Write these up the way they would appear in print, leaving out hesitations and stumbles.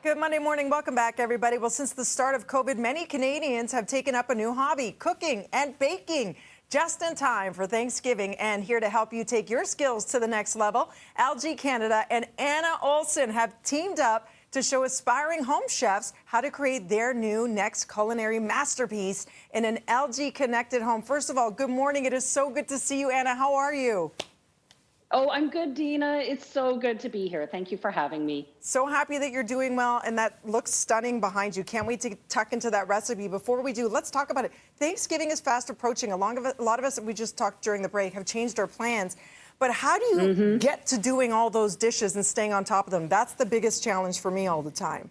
Good Monday morning. Welcome back, everybody. Well, since the start of COVID, many Canadians have taken up a new hobby, cooking and baking, just in time for Thanksgiving. And here to help you take your skills to the next level, Canada and Anna Olson have teamed up to show aspiring home chefs how to create their new next culinary masterpiece in an LG-connected home. First of all, good morning. It is so good to see you, Anna. How are you? Oh, I'm good, Dina. It's so good to be here. Thank you for having me. So happy that you're doing well, and that looks stunning behind you. Can't wait to tuck into that recipe. Before we do, let's talk about it. Thanksgiving is fast approaching. A lot of us, we just talked during the break, have changed our plans. But how do you get to doing all those dishes and staying on top of them? That's the biggest challenge for me all the time.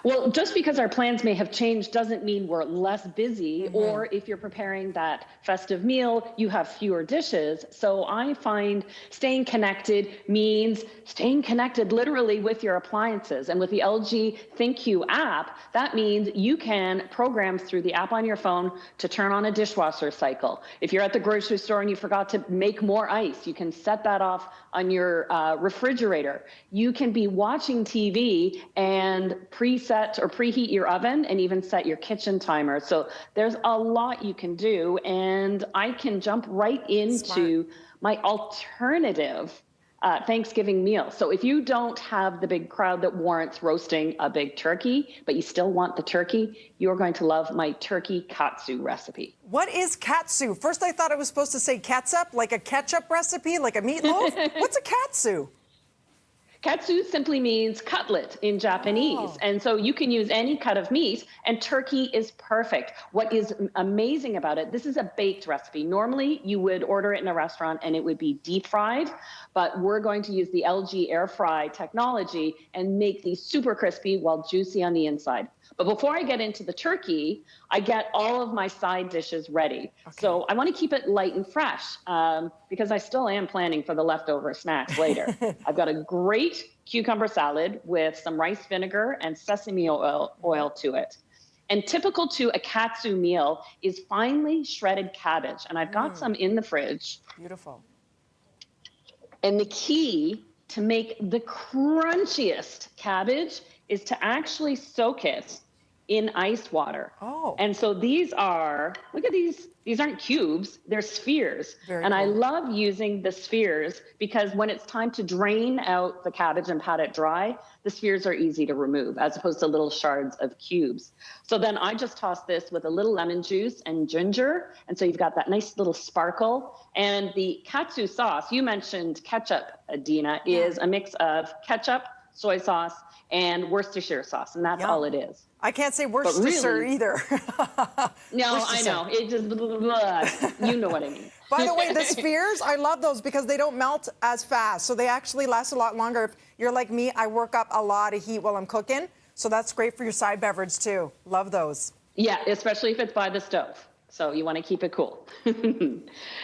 Well, just because our plans may have changed doesn't mean we're less busy, or if you're preparing that festive meal, you have fewer dishes. So I find staying connected means staying connected literally with your appliances. And with the LG ThinQ app, that means you can program through the app on your phone to turn on a dishwasher cycle. If you're at the grocery store and you forgot to make more ice, you can set that off on your refrigerator. You can be watching TV and preset or preheat your oven and even set your kitchen timer. So there's a lot you can do, and I can jump right into my alternative Thanksgiving meal. So if you don't have the big crowd that warrants roasting a big turkey, but you still want the turkey, you're going to love my turkey katsu recipe. What is katsu? First I thought it was supposed to say ketchup, like a ketchup recipe, like a meatloaf. What's a katsu? Katsu simply means cutlet in Japanese. Oh. And so you can use any cut of meat, and turkey is perfect. What is amazing about it, this is a baked recipe. Normally you would order it in a restaurant and it would be deep fried, but we're going to use the LG air fry technology and make these super crispy while juicy on the inside. But before I get into the turkey, I get all of my side dishes ready. Okay. So I want to keep it light and fresh because I still am planning for the leftover snacks later. I've got a great cucumber salad with some rice vinegar and sesame oil to it. And typical to a katsu meal is finely shredded cabbage. And I've got some in the fridge. Beautiful. And the key to make the crunchiest cabbage is to actually soak it in ice water. Oh. And so these are, look at these aren't cubes, they're spheres. Very and cool. I love using the spheres because when it's time to drain out the cabbage and pat it dry, the spheres are easy to remove as opposed to little shards of cubes. So then I just toss this with a little lemon juice and ginger. And so you've got that nice little sparkle. And the katsu sauce, you mentioned ketchup, Dina, is a mix of ketchup, soy sauce, and Worcestershire sauce. And that's all it is. I can't say Worcestershire really, either. No, I know. It just, you know what I mean. By the way, the spheres, I love those because they don't melt as fast. So they actually last a lot longer. If you're like me, I work up a lot of heat while I'm cooking. So that's great for your side beverage too. Love those. Yeah, especially if it's by the stove. So you want to keep it cool.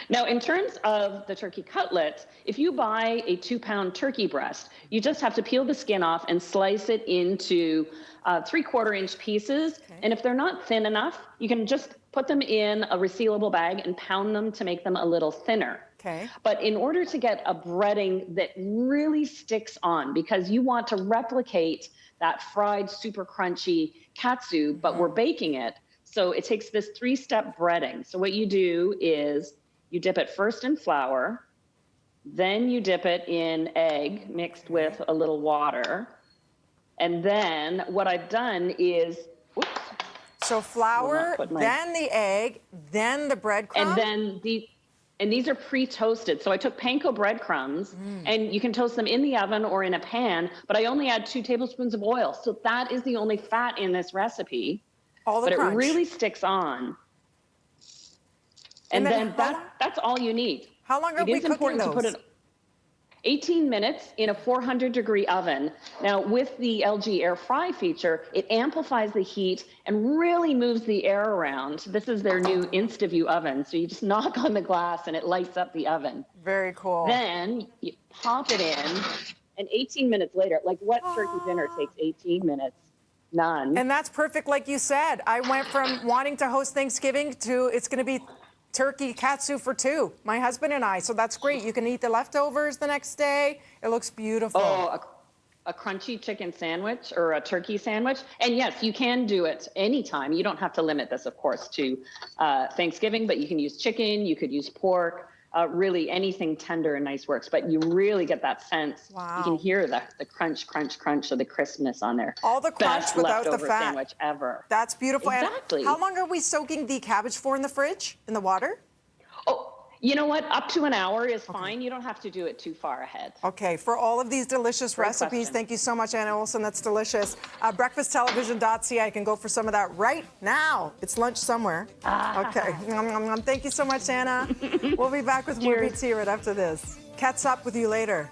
Now, in terms of the turkey cutlet, if you buy a 2-pound turkey breast, you just have to peel the skin off and slice it into 3/4-inch pieces. Okay. And if they're not thin enough, you can just put them in a resealable bag and pound them to make them a little thinner. Okay. But in order to get a breading that really sticks on, because you want to replicate that fried, super crunchy katsu, but we're baking it. So it takes this 3-step breading. So what you do is you dip it first in flour, then you dip it in egg mixed with a little water. And then what I've done is, so flour, then the egg, then the breadcrumbs. And then these are pre-toasted. So I took panko breadcrumbs, and you can toast them in the oven or in a pan, but I only add 2 tablespoons of oil. So that is the only fat in this recipe. But crunch. It really sticks on. And then that's all you need. How long are we cooking those? To put it 18 minutes in a 400-degree oven. Now, with the LG air fry feature, it amplifies the heat and really moves the air around. This is their new InstaView oven. So you just knock on the glass and it lights up the oven. Very cool. Then you pop it in, and 18 minutes later, like what turkey dinner takes 18 minutes? None. And that's perfect, like you said. I went from wanting to host Thanksgiving to it's going to be turkey katsu for 2, my husband and I. So that's great. You can eat the leftovers the next day. It looks beautiful. Oh, a crunchy chicken sandwich or a turkey sandwich. And yes, you can do it anytime. You don't have to limit this, of course, to Thanksgiving, but you can use chicken, you could use pork. Really anything tender and nice works, but you really get that sense. Wow. You can hear the crunch, crunch, crunch of the crispness on there. All the crunch Best without the leftover fat. sandwich ever. That's beautiful. Exactly. And how long are we soaking the cabbage for in the fridge, in the water? Oh, you know what? Up to an hour is fine. You don't have to do it too far ahead. Okay, for all of these delicious Great recipes, question. thank you so much, Anna Olson. That's delicious. Breakfasttelevision.ca. I can go for some of that right now. It's lunch somewhere. Okay. Nom, nom, nom. Thank you so much, Anna. We'll be back with more Cheers. Beats Here right after this. Catch up with you later.